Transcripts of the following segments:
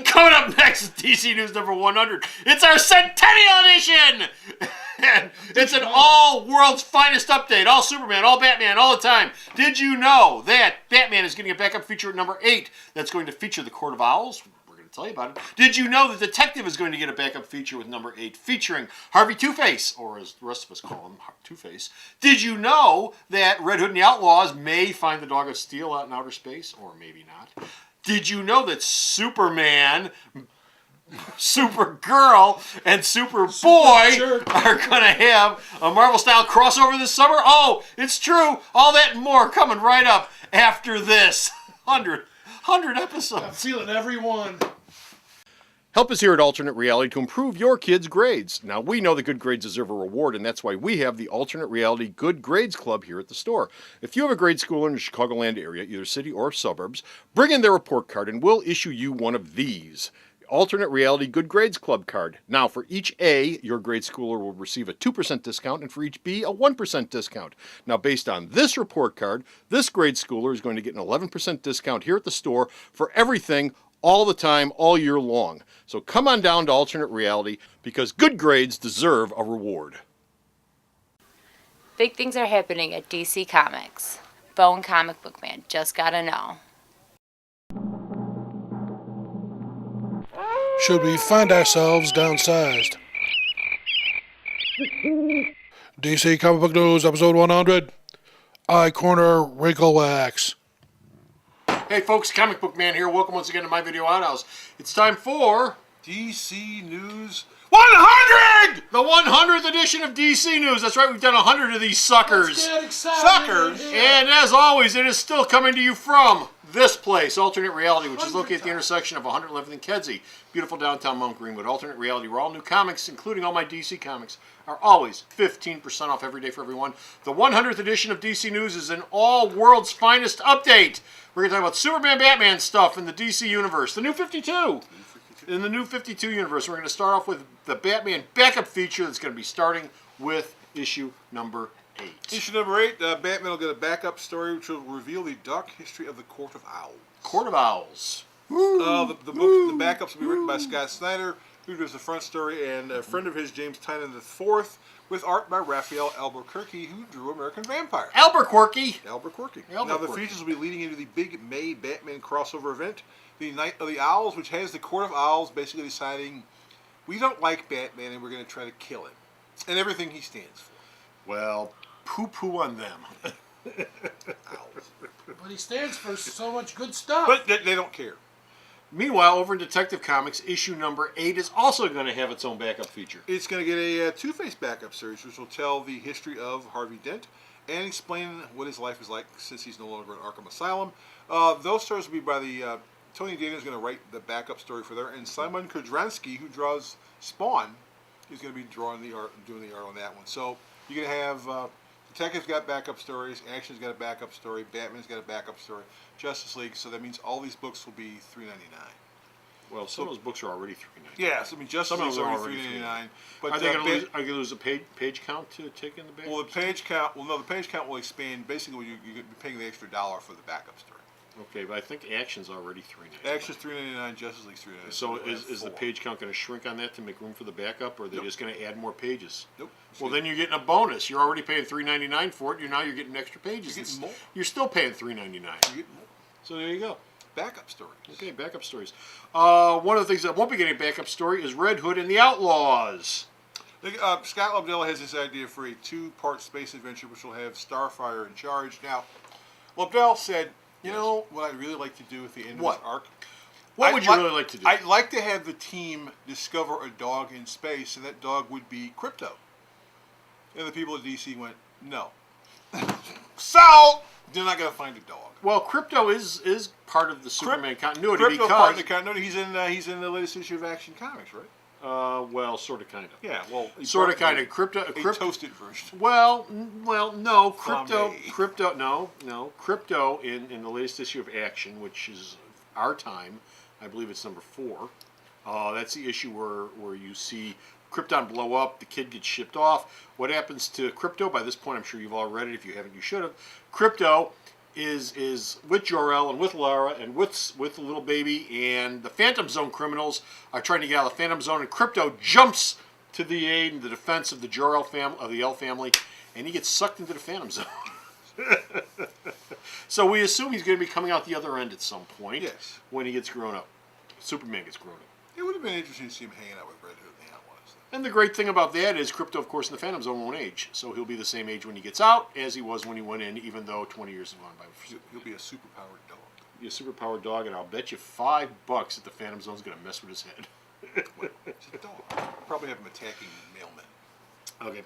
Coming up next is DC News number 100. It's our Centennial Edition! And it's an all world's finest update. All Superman, all Batman, all the time. Did you know that Batman is getting a backup feature at number 8 that's going to feature the Court of Owls? We're going to tell you about it. Did you know that Detective is going to get a backup feature with number 8 featuring Harvey Two-Face, or as the rest of us call him, Two-Face? Did you know that Red Hood and the Outlaws may find the Dog of Steel out in outer space, or maybe not? Did you know that Superman, Supergirl, and Superboy are going to have a Marvel-style crossover this summer? Oh, it's true. All that and more coming right up after this. 100 episodes. I'm feeling every one. Help us here at Alternate Reality to improve your kids' grades. Now, we know that good grades deserve a reward, and that's why we have the Alternate Reality Good Grades Club here at the store. If you have a grade schooler in the Chicagoland area, either city or suburbs, bring in their report card and we'll issue you one of these. Alternate Reality Good Grades Club card. Now, for each A, your grade schooler will receive a 2% discount, and for each B, a 1% discount. Now, based on this report card, this grade schooler is going to get an 11% discount here at the store for everything, all the time, all year long. So come on down to Alternate Reality, because good grades deserve a reward. Big things are happening at DC Comics. Bone Comic Book Man just gotta know. Should we find ourselves downsized? DC Comic Book News, episode 100. Eye Corner Wrinkle Wax. Hey folks, Comic Book Man here. Welcome once again to my video outhouse. It's time for DC News 100! The 100th edition of DC News. That's right, we've done 100 of these suckers. Suckers! And as always, it is still coming to you from this place, Alternate Reality, which is located at the intersection of 111th and Kedzie. Beautiful downtown Mount Greenwood. Alternate Reality, where all new comics, including all my DC comics, are always 15% off every day for everyone. The 100th edition of DC News is an all world's finest update. We're going to talk about Superman, Batman stuff in the DC universe. The new 52. In the new 52 universe, we're going to start off with the Batman backup feature that's going to be starting with issue number 8. Issue number 8, Batman will get a backup story which will reveal the dark history of the Court of Owls. Court of Owls. The backups will be written by Scott Snyder, who does the front story, and a friend of his, James Tynion IV, with art by Raphael Albuquerque, who drew American Vampire. Albuquerque. Now, the features will be leading into the big May Batman crossover event, the Night of the Owls, which has the Court of Owls basically deciding, we don't like Batman and we're going to try to kill him. And everything he stands for. Well, poo-poo on them. Owls. But he stands for so much good stuff. But they don't care. Meanwhile, over in Detective Comics, issue number 8 is also going to have its own backup feature. It's going to get a Two-Face backup series, which will tell the history of Harvey Dent and explain what his life is like since he's no longer in Arkham Asylum. Those stories will be by the Tony Dana is going to write the backup story for there, and Simon Kudransky, who draws Spawn, is going to be drawing the art and doing the art on that one. So you're going to have Detective's got backup stories, Action's got a backup story, Batman's got a backup story, Justice League. So that means all these books will be $3.99. Well, some of those books are already $3.99. Yeah, so I mean Justice League's already $3.99. But are they going to lose a page count to take in the backup? Well, the page count. Well, no, the page count will expand. Basically, you're going to be paying the extra $1 for the backup story. Okay, but I think Action's already $3.99. Action's $3.99. Justice League's $3.99. So is the page count going to shrink on that to make room for the backup, or are they just going to add more pages? Nope. Well, then you're getting a bonus. You're already paying $3.99 for it. Now you're getting extra pages. You're getting more. You're still paying $3.99. You're getting more. So there you go. Backup stories. Okay, backup stories. One of the things that won't be getting a backup story is Red Hood and the Outlaws. Scott Lobdell has this idea for a 2-part space adventure, which will have Starfire in charge. Now, Lobdell said, you know what I'd really like to do at the end of this arc? What would you really like to do? I'd like to have the team discover a dog in space, and that dog would be Krypto. And the people at DC went, no. So, they're not going to find a dog. Well, Krypto is part of the Superman continuity Krypto's because part of the continuity. He's in the latest issue of Action Comics, right? Well, sort of, kind of. Yeah, well, sort of, kind of. Krypto, a toasted version. Well, no. Krypto, no. Krypto in the latest issue of Action, which is our time, I believe it's number 4. That's the issue where you see Krypton blow up, the kid gets shipped off. What happens to Krypto? By this point, I'm sure you've all read it. If you haven't, you should have. Krypto is with Jor-El and with Lara and with the little baby, and the Phantom Zone criminals are trying to get out of the Phantom Zone, and Crypto jumps to the aid and the defense of the Jor-El of the El family, and he gets sucked into the Phantom Zone. So we assume he's going to be coming out the other end at some point. Yes. When he gets grown up. Superman gets grown up. It would have been interesting to see him hanging out with Red Hood and the Outlaws. And the great thing about that is Crypto, of course, in the Phantom Zone won't age. So he'll be the same age when he gets out as he was when he went in, even though 20 years have gone by. He'll be a superpowered dog. Be a superpowered dog, and I'll bet you $5 that the Phantom Zone's going to mess with his head. It's a dog. Probably have him attacking mailmen. Okay.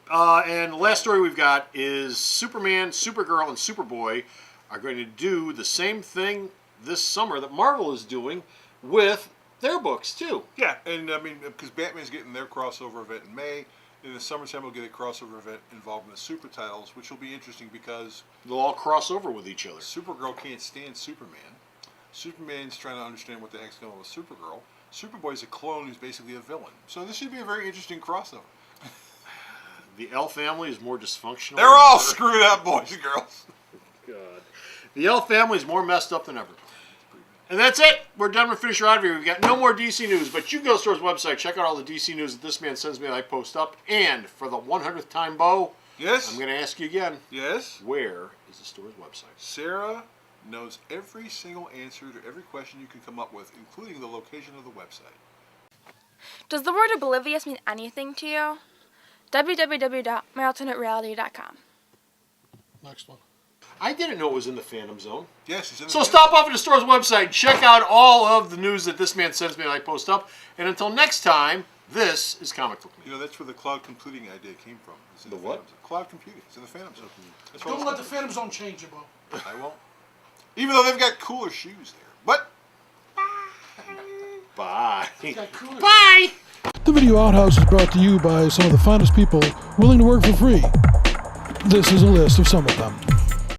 And the last story we've got is Superman, Supergirl, and Superboy are going to do the same thing this summer that Marvel is doing with their books, too. Yeah, and I mean, because Batman's getting their crossover event in May. In the summertime, we'll get a crossover event involving the super titles, which will be interesting because They'll all cross over with each other. Supergirl can't stand Superman. Superman's trying to understand what the heck's going on with Supergirl. Superboy's a clone who's basically a villain. So this should be a very interesting crossover. The El family is more dysfunctional. They're all screwed up, boys and girls. God. The El family is more messed up than ever. And that's it. We're done with Finisher Out of here. We've got no more DC news, but you can go to the store's website, check out all the DC news that this man sends me that I post up. And for the 100th time, Bo, Yes? I'm going to ask you again, Yes? where is the store's website? Sarah knows every single answer to every question you can come up with, including the location of the website. Does the word oblivious mean anything to you? www.myalternatereality.com. Next one. I didn't know it was in the Phantom Zone. Yes, he's in the So stop off at the store's website, check out all of the news that this man sends me that I post up. And until next time, this is Comic Book Man. You know, that's where the cloud computing idea came from. It's in The what? Phantom Zone. Cloud computing. It's in the Phantom Zone. That's Don't why let the Phantom Zone change you, Bo. I won't. Even though they've got cooler shoes there. But Bye. Got cooler. Bye. The Video Outhouse is brought to you by some of the finest people willing to work for free. This is a list of some of them.